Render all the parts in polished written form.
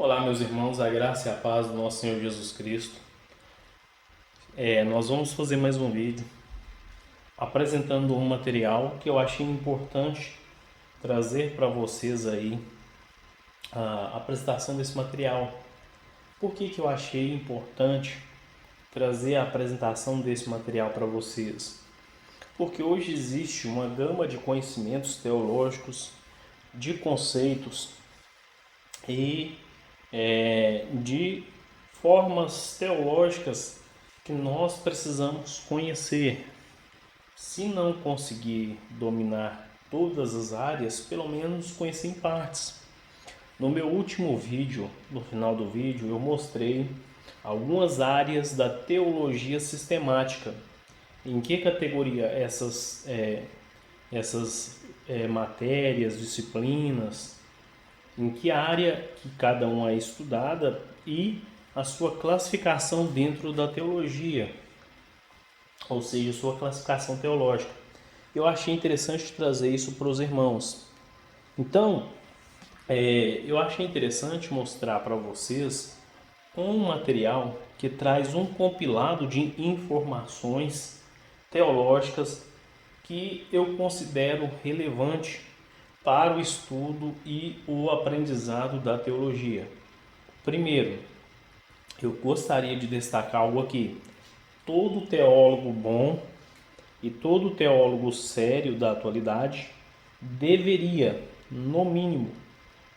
Olá, meus irmãos, a graça e a paz do nosso Senhor Jesus Cristo. Nós vamos fazer mais um vídeo apresentando um material que eu achei importante trazer para vocês aí a apresentação desse material. Por que eu achei importante trazer a apresentação desse material para vocês? Porque hoje existe uma gama de conhecimentos teológicos, de conceitos e de formas teológicas que nós precisamos conhecer. Se não conseguir dominar todas as áreas, pelo menos conhecer em partes. No meu último vídeo, no final do vídeo, eu mostrei algumas áreas da teologia sistemática. Em que categoria essas matérias, disciplinas, em que área que cada uma é estudada e a sua classificação dentro da teologia, ou seja, sua classificação teológica. Eu achei interessante trazer isso para os irmãos. Então, eu achei interessante mostrar para vocês um material que traz um compilado de informações teológicas que eu considero relevante para o estudo e o aprendizado da teologia. Primeiro, eu gostaria de destacar algo aqui. Todo teólogo bom e todo teólogo sério da atualidade deveria, no mínimo,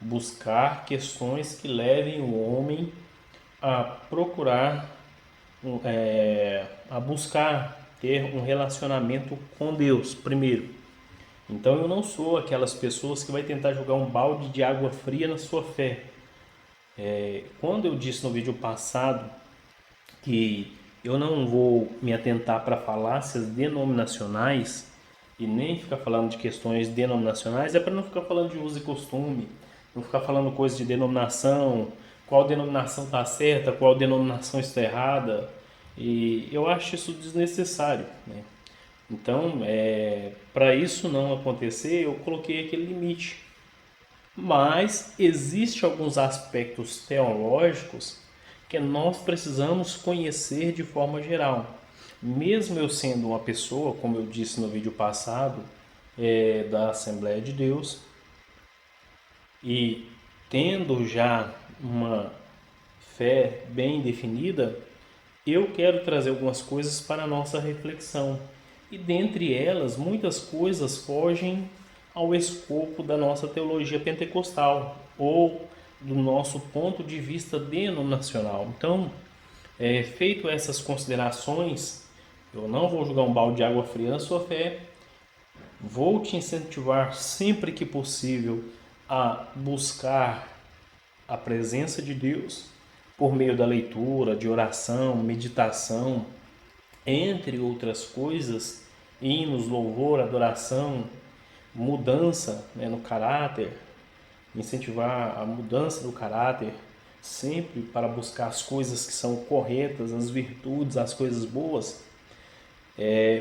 buscar questões que levem o homem a procurar, a buscar ter um relacionamento com Deus, primeiro. Então eu não sou aquelas pessoas que vai tentar jogar um balde de água fria na sua fé. Quando eu disse no vídeo passado que eu não vou me atentar para falácias denominacionais e nem ficar falando de questões denominacionais, é para não ficar falando de uso e costume, não ficar falando coisas de denominação, qual denominação está certa, qual denominação está errada, e eu acho isso desnecessário, né? Então, para isso não acontecer, eu coloquei aquele limite. Mas existe alguns aspectos teológicos que nós precisamos conhecer de forma geral. Mesmo eu sendo uma pessoa, como eu disse no vídeo passado, da Assembleia de Deus, e tendo já uma fé bem definida, eu quero trazer algumas coisas para a nossa reflexão. E dentre elas, muitas coisas fogem ao escopo da nossa teologia pentecostal ou do nosso ponto de vista denominacional. Então, feito essas considerações, eu não vou jogar um balde de água fria na sua fé, vou te incentivar sempre que possível a buscar a presença de Deus por meio da leitura, de oração, meditação, entre outras coisas, hinos, louvor, adoração, mudança, no caráter, incentivar a mudança do caráter, sempre para buscar as coisas que são corretas, as virtudes, as coisas boas.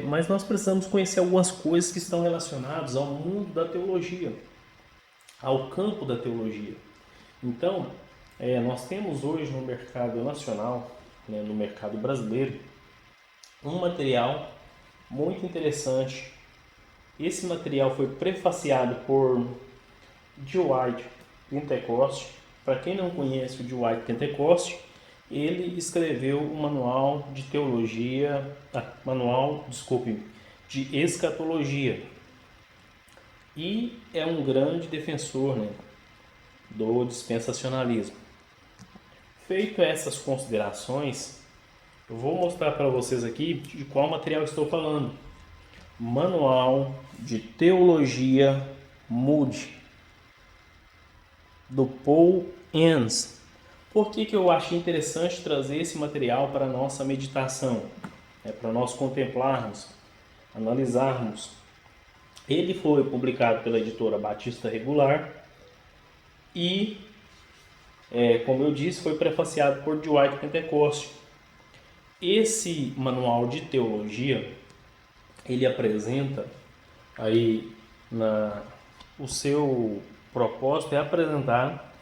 Mas nós precisamos conhecer algumas coisas que estão relacionadas ao mundo da teologia, ao campo da teologia. Então, nós temos hoje no mercado nacional, no mercado brasileiro, um material muito interessante. Esse material foi prefaciado por Dwight Pentecost. Para quem não conhece o Dwight Pentecost, ele escreveu o manual de teologia, de escatologia. E é um grande defensor, do dispensacionalismo. Feito essas considerações, eu vou mostrar para vocês aqui de qual material estou falando. Manual de Teologia Moody, do Paul Enns. Por que eu achei interessante trazer esse material para a nossa meditação? Para nós contemplarmos, analisarmos. Ele foi publicado pela editora Batista Regular e, como eu disse, foi prefaciado por Dwight Pentecost. Esse manual de teologia, ele apresenta aí o seu propósito é apresentar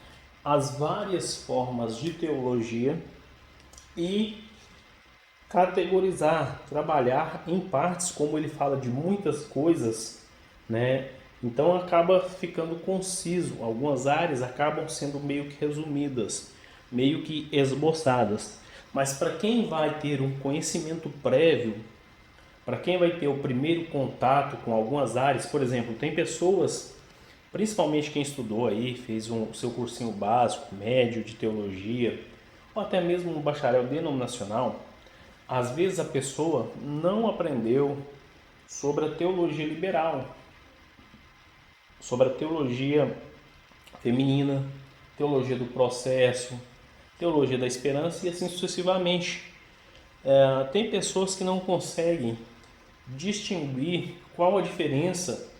as várias formas de teologia e categorizar, trabalhar em partes, como ele fala de muitas coisas, né? Então acaba ficando conciso. Algumas áreas acabam sendo meio que resumidas, meio que esboçadas. Mas para quem vai ter um conhecimento prévio, para quem vai ter o primeiro contato com algumas áreas, por exemplo, tem pessoas, principalmente quem estudou aí, fez o seu cursinho básico, médio de teologia, ou até mesmo um bacharel denominacional, às vezes a pessoa não aprendeu sobre a teologia liberal, sobre a teologia feminina, teologia do processo, teologia da esperança e assim sucessivamente. Tem pessoas que não conseguem distinguir qual a diferença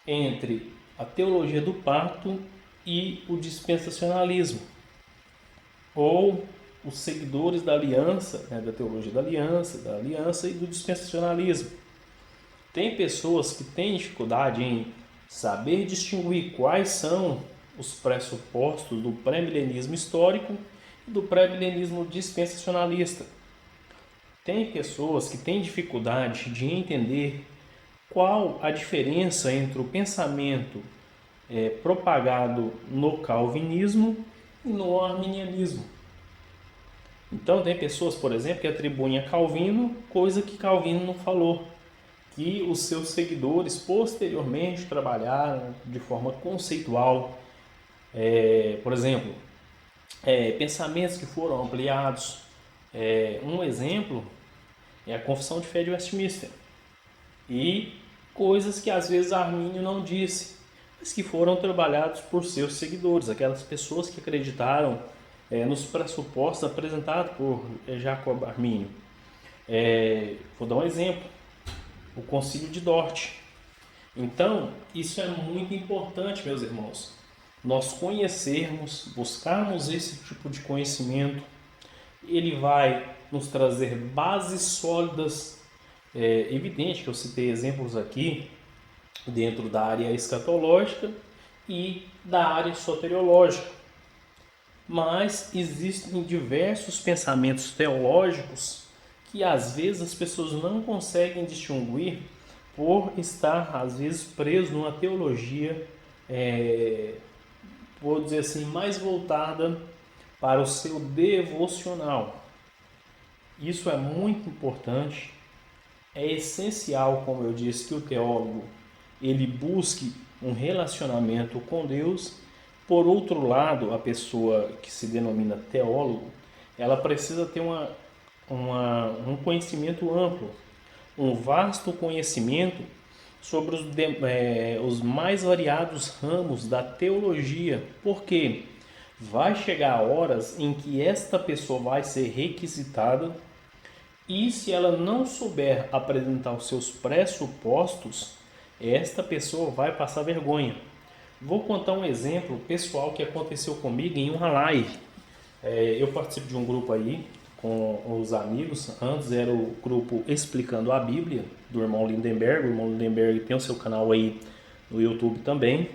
entre a teologia do pacto e o dispensacionalismo, ou os seguidores da aliança, né, da teologia da aliança e do dispensacionalismo. Tem pessoas que têm dificuldade em saber distinguir quais são os pressupostos do pré-milenismo histórico e do pré-milenismo dispensacionalista. Tem pessoas que têm dificuldade de entender qual a diferença entre o pensamento propagado no calvinismo e no arminianismo. Então tem pessoas, por exemplo, que atribuem a Calvino coisa que Calvino não falou, que os seus seguidores posteriormente trabalharam de forma conceitual, por exemplo, pensamentos que foram ampliados. Um exemplo é a Confissão de Fé de Westminster e coisas que às vezes Armínio não disse, mas que foram trabalhados por seus seguidores, aquelas pessoas que acreditaram nos pressupostos apresentados por Jacob Armínio. Vou dar um exemplo, o Concílio de Dort. Então, isso é muito importante, meus irmãos, nós conhecermos, buscarmos esse tipo de conhecimento. Ele vai nos trazer bases sólidas. É evidente que eu citei exemplos aqui dentro da área escatológica e da área soteriológica, mas existem diversos pensamentos teológicos que às vezes as pessoas não conseguem distinguir por estar às vezes preso numa teologia, vou dizer assim, mais voltada para o seu devocional. Isso é muito importante. É essencial, como eu disse, que o teólogo ele busque um relacionamento com Deus. Por outro lado, a pessoa que se denomina teólogo, ela precisa ter um conhecimento amplo, um vasto conhecimento sobre os mais variados ramos da teologia, porque vai chegar horas em que esta pessoa vai ser requisitada e se ela não souber apresentar os seus pressupostos, esta pessoa vai passar vergonha. Vou contar um exemplo pessoal que aconteceu comigo em uma live. Eu participo de um grupo aí com os amigos. Antes era o grupo Explicando a Bíblia, do irmão Lindenberg. O irmão Lindenberg tem o seu canal aí no YouTube também.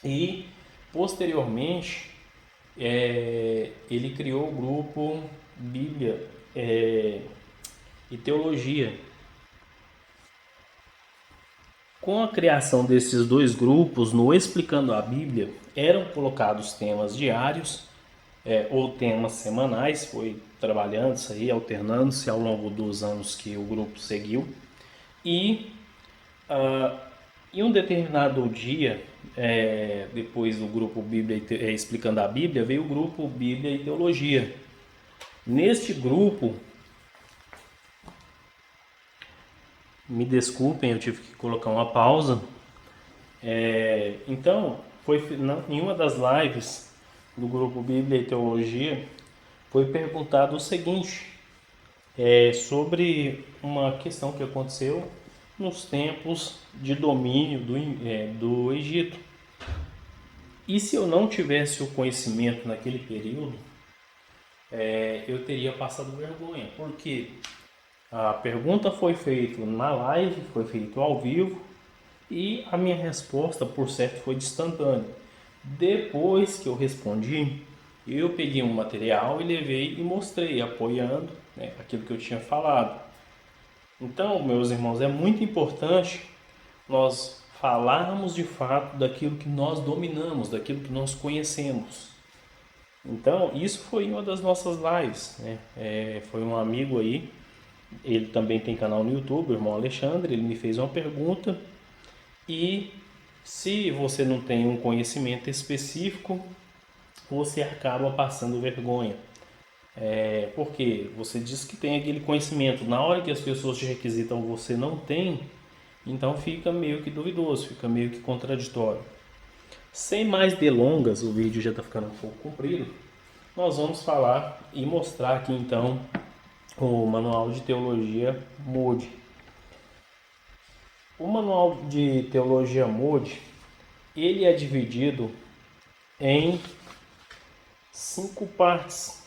E posteriormente ele criou o grupo Bíblia e Teologia. Com a criação desses dois grupos, no Explicando a Bíblia, eram colocados temas diários ou temas semanais, foi trabalhando isso aí, alternando-se ao longo dos anos que o grupo seguiu. E em um determinado dia, depois do grupo Bíblia Explicando a Bíblia, veio o grupo Bíblia e Teologia. Neste grupo, me desculpem, eu tive que colocar uma pausa. Então, em uma das lives do grupo Bíblia e Teologia, foi perguntado o seguinte, sobre uma questão que aconteceu nos tempos de domínio do Egito. E se eu não tivesse o conhecimento naquele período, eu teria passado vergonha, porque a pergunta foi feita na live, foi feita ao vivo, e a minha resposta, por certo, foi instantânea. Depois que eu respondi, eu peguei um material e levei e mostrei, apoiando, né, aquilo que eu tinha falado. Então, meus irmãos, é muito importante nós falarmos de fato daquilo que nós dominamos, daquilo que nós conhecemos. Então, isso foi uma das nossas lives, né? Foi um amigo aí, ele também tem canal no YouTube, o irmão Alexandre, ele me fez uma pergunta e se você não tem um conhecimento específico, você acaba passando vergonha. Porque você diz que tem aquele conhecimento, na hora que as pessoas te requisitam você não tem, então fica meio que duvidoso, fica meio que contraditório. Sem mais delongas, o vídeo já está ficando um pouco comprido, nós vamos falar e mostrar aqui então o Manual de Teologia Moody. O Manual de Teologia Moody, ele é dividido em 5 partes.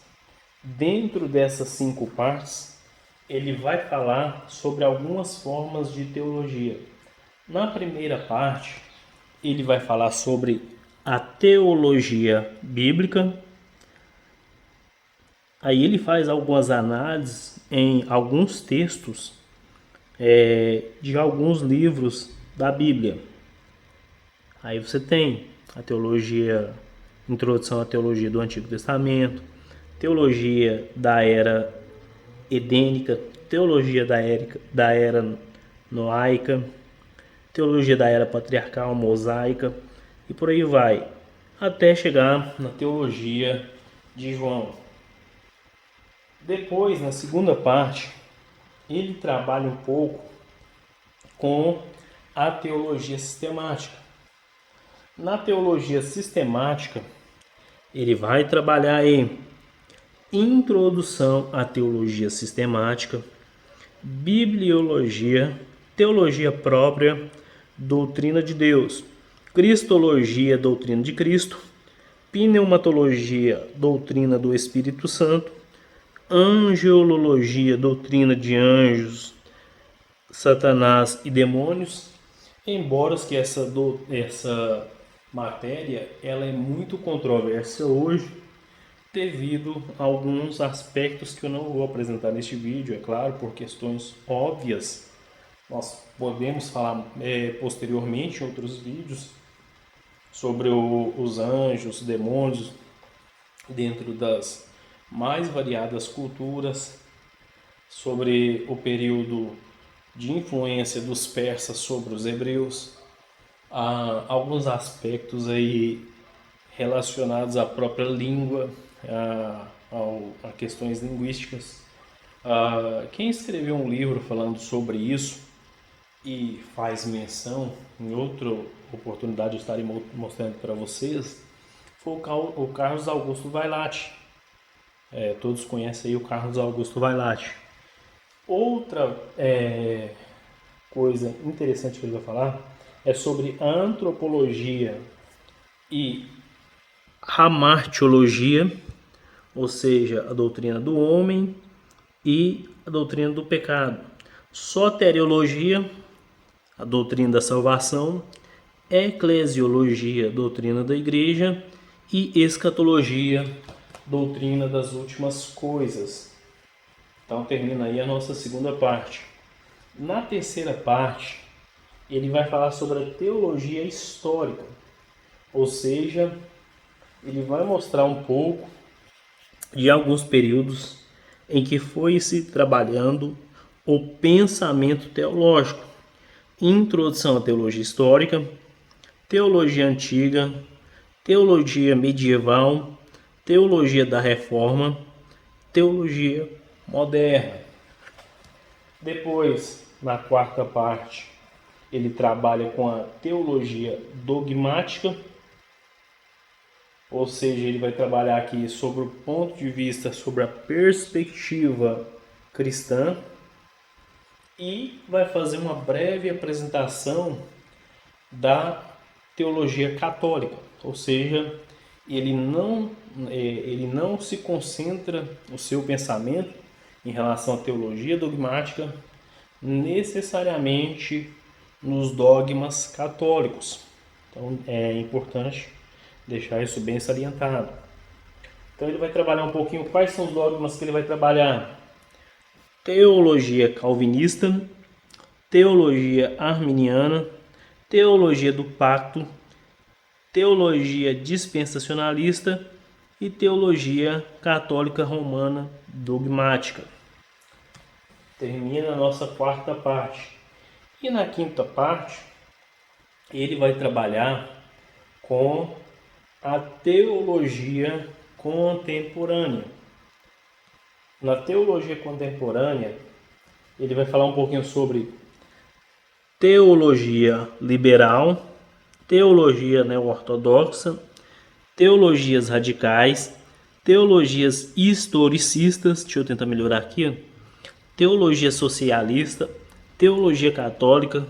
Dentro dessas 5 partes, ele vai falar sobre algumas formas de teologia. Na primeira parte, ele vai falar sobre a teologia bíblica. Aí ele faz algumas análises em alguns textos de alguns livros da Bíblia. Aí você tem a teologia, introdução à teologia do Antigo Testamento, teologia da era edênica, teologia da era noaica, teologia da era patriarcal, mosaica e por aí vai, até chegar na teologia de João. Depois, na segunda parte, ele trabalha um pouco com a teologia sistemática. Na teologia sistemática, ele vai trabalhar em introdução à teologia sistemática, bibliologia, teologia própria, doutrina de Deus, cristologia, doutrina de Cristo, pneumatologia, doutrina do Espírito Santo, angelologia, doutrina de anjos, Satanás e demônios. Embora que essa matéria ela é muito controversa hoje, devido a alguns aspectos que eu não vou apresentar neste vídeo, é claro, por questões óbvias. Nós podemos falar posteriormente em outros vídeos sobre os anjos, demônios, dentro das mais variadas culturas, sobre o período de influência dos persas sobre os hebreus, há alguns aspectos aí relacionados à própria língua, a questões linguísticas. Quem escreveu um livro falando sobre isso e faz menção, em outra oportunidade eu estarei mostrando para vocês, foi o Carlos Augusto Vailate. Todos conhecem aí o Carlos Augusto Vailate. Outra coisa interessante que ele vai falar é sobre a antropologia e hamartiologia, ou seja, a doutrina do homem e a doutrina do pecado. Soteriologia, a doutrina da salvação, eclesiologia, doutrina da igreja, e escatologia, doutrina das últimas coisas. Então termina aí a nossa segunda parte. Na terceira parte, ele vai falar sobre a teologia histórica, ou seja, ele vai mostrar um pouco de alguns períodos em que foi se trabalhando o pensamento teológico, introdução à teologia histórica, teologia antiga, teologia medieval, teologia da reforma, teologia moderna. Depois, na quarta parte, ele trabalha com a teologia dogmática, ou seja, ele vai trabalhar aqui sobre o ponto de vista, sobre a perspectiva cristã, e vai fazer uma breve apresentação da teologia católica, ou seja, ele não se concentra o seu pensamento em relação à teologia dogmática necessariamente nos dogmas católicos. Então é importante deixar isso bem salientado. Então ele vai trabalhar um pouquinho quais são os dogmas que ele vai trabalhar. Teologia calvinista, teologia arminiana, teologia do pacto, teologia dispensacionalista e teologia católica romana dogmática. Termina a nossa quarta parte. E na quinta parte, ele vai trabalhar com a teologia contemporânea. Na teologia contemporânea, ele vai falar um pouquinho sobre teologia liberal, teologia neo-ortodoxa, teologias radicais, teologias historicistas, deixa eu tentar melhorar aqui, teologia socialista, teologia católica,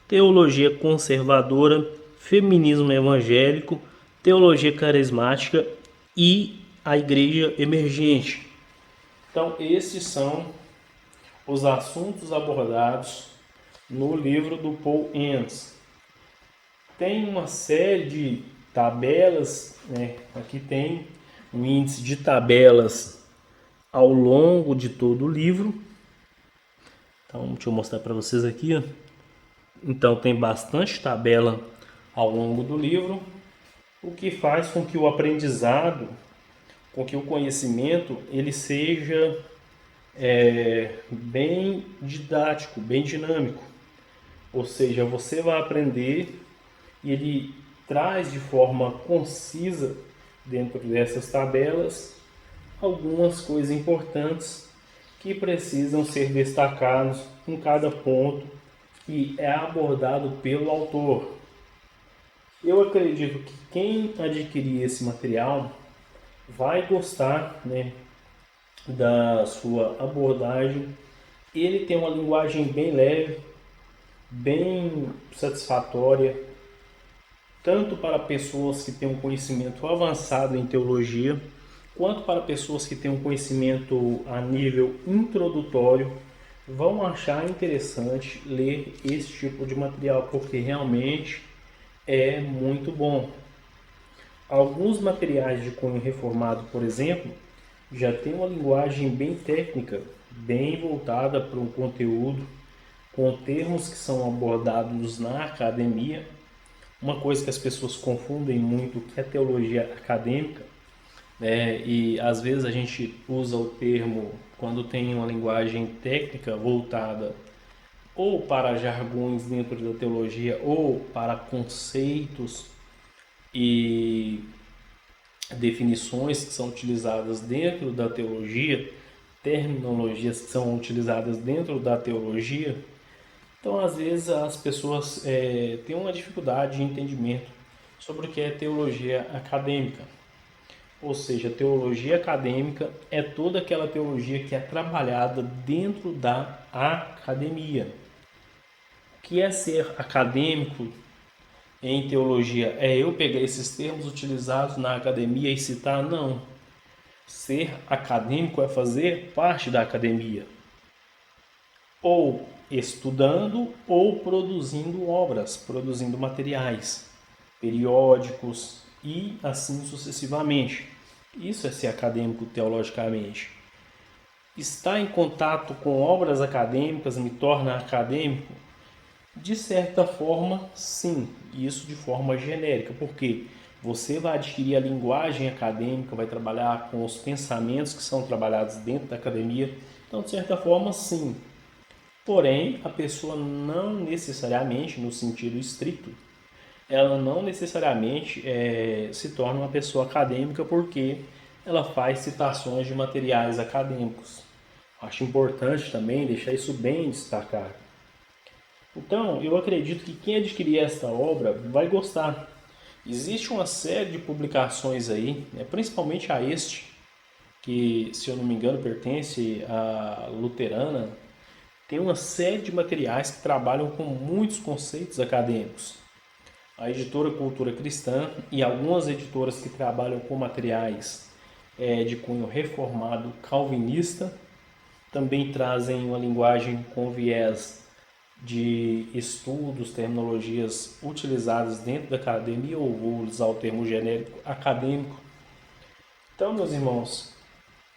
teologia conservadora, feminismo evangélico, teologia carismática e a igreja emergente. Então, esses são os assuntos abordados no livro do Paul Enns. Tem uma série de tabelas, né? Aqui tem um índice de tabelas ao longo de todo o livro. Então, deixa eu mostrar para vocês aqui. Ó. Então, tem bastante tabela ao longo do livro, o que faz com que o aprendizado, com que o conhecimento, ele seja bem didático, bem dinâmico. Ou seja, você vai aprender e ele traz de forma concisa, dentro dessas tabelas, algumas coisas importantes que precisam ser destacados em cada ponto que é abordado pelo autor. Eu acredito que quem adquirir esse material vai gostar, né, da sua abordagem. Ele tem uma linguagem bem leve, bem satisfatória, tanto para pessoas que têm um conhecimento avançado em teologia, quanto para pessoas que têm um conhecimento a nível introdutório, vão achar interessante ler esse tipo de material, porque realmente é muito bom. Alguns materiais de cunho reformado, por exemplo, já tem uma linguagem bem técnica, bem voltada para um conteúdo, com termos que são abordados na academia. Uma coisa que as pessoas confundem muito, que é teologia acadêmica, né? E às vezes a gente usa o termo quando tem uma linguagem técnica voltada ou para jargões dentro da teologia ou para conceitos e definições que são utilizadas dentro da teologia, terminologias que são utilizadas dentro da teologia. Então, às vezes, as pessoas têm uma dificuldade de entendimento sobre o que é teologia acadêmica. Ou seja, teologia acadêmica é toda aquela teologia que é trabalhada dentro da academia. O que é ser acadêmico em teologia? É eu pegar esses termos utilizados na academia e citar? Não. Ser acadêmico é fazer parte da academia, ou estudando ou produzindo obras, produzindo materiais, periódicos e assim sucessivamente. Isso é ser acadêmico teologicamente. Estar em contato com obras acadêmicas me torna acadêmico? De certa forma, sim, isso de forma genérica, porque você vai adquirir a linguagem acadêmica, vai trabalhar com os pensamentos que são trabalhados dentro da academia, então, de certa forma, sim. Porém, a pessoa não necessariamente, no sentido estrito, ela não necessariamente se torna uma pessoa acadêmica porque ela faz citações de materiais acadêmicos. Acho importante também deixar isso bem destacado. Então, eu acredito que quem adquirir esta obra vai gostar. Existe uma série de publicações aí, né, principalmente a este, que, se eu não me engano, pertence à luterana. Tem uma série de materiais que trabalham com muitos conceitos acadêmicos. A editora Cultura Cristã e algumas editoras que trabalham com materiais de cunho reformado calvinista também trazem uma linguagem com viés de estudos, terminologias utilizadas dentro da academia, ou vou usar o termo genérico acadêmico. Então, meus irmãos,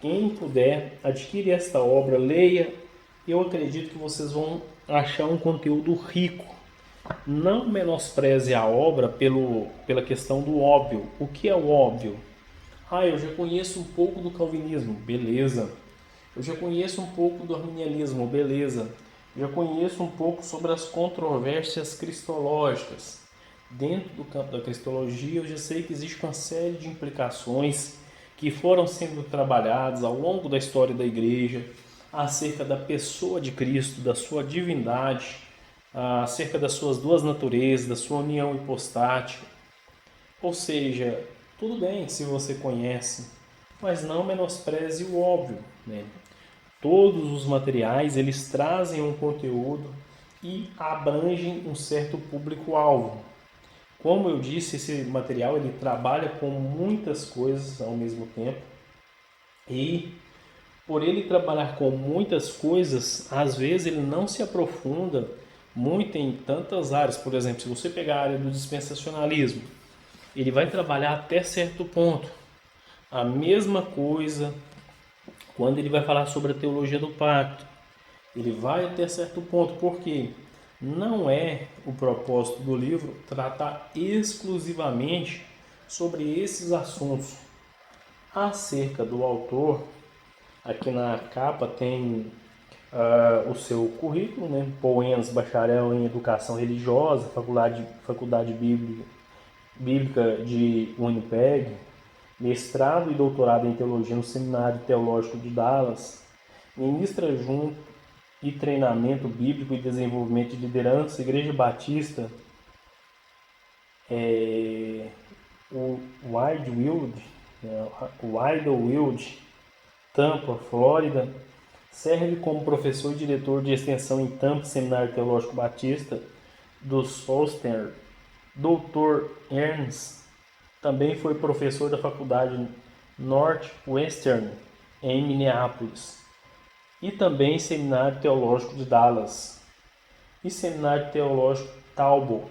quem puder, adquire esta obra, leia. Eu acredito que vocês vão achar um conteúdo rico. Não menospreze a obra pela questão do óbvio. O que é o óbvio? Eu já conheço um pouco do calvinismo, beleza. Eu já conheço um pouco do arminianismo, beleza. Eu já conheço um pouco sobre as controvérsias cristológicas. Dentro do campo da cristologia, eu já sei que existe uma série de implicações que foram sendo trabalhadas ao longo da história da igreja, acerca da pessoa de Cristo, da sua divindade, acerca das suas duas naturezas, da sua união hipostática. Ou seja, tudo bem se você conhece, mas não menospreze o óbvio, né? Todos os materiais, eles trazem um conteúdo e abrangem um certo público-alvo. Como eu disse, esse material ele trabalha com muitas coisas ao mesmo tempo, e por ele trabalhar com muitas coisas, às vezes ele não se aprofunda muito em tantas áreas. Por exemplo, se você pegar a área do dispensacionalismo, ele vai trabalhar até certo ponto. A mesma coisa quando ele vai falar sobre a teologia do pacto. Ele vai até certo ponto, porque não é o propósito do livro tratar exclusivamente sobre esses assuntos. Acerca do autor, aqui na capa tem o seu currículo, né? Paul Enns, bacharel em Educação Religiosa, Faculdade Bíblica de Winnipeg, mestrado e doutorado em Teologia no Seminário Teológico de Dallas, ministra junto e treinamento bíblico e desenvolvimento de liderança, Igreja Batista, o Idlewild, Tampa, Flórida. Serve como professor e diretor de extensão em Tampa, Seminário Teológico Batista do Southern. Dr. Ernst também foi professor da Faculdade Northwestern em Minneapolis, e também Seminário Teológico de Dallas e Seminário Teológico Talbot.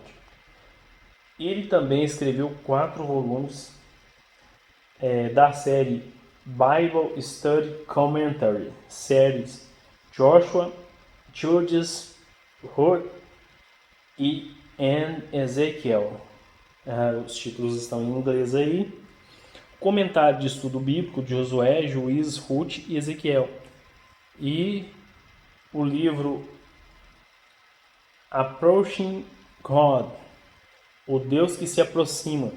Ele também escreveu 4 volumes da série Bible Study Commentary, séries Joshua, Judges, Ruth e Ezequiel. Os títulos estão em inglês aí. Comentário de estudo bíblico de Josué, Juízes, Ruth e Ezequiel. E o livro Approaching God, o Deus que se aproxima.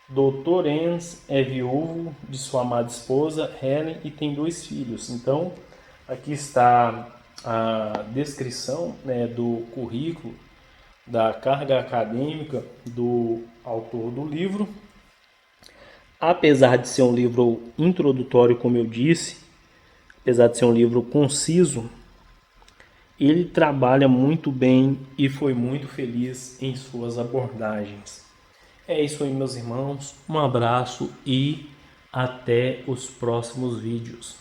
Dr. Enns é viúvo de sua amada esposa Helen e tem 2 filhos. Então, aqui está a descrição, né, do currículo, da carga acadêmica do autor do livro. Apesar de ser um livro introdutório, como eu disse, apesar de ser um livro conciso, ele trabalha muito bem e foi muito feliz em suas abordagens. É isso aí, meus irmãos. Um abraço e até os próximos vídeos.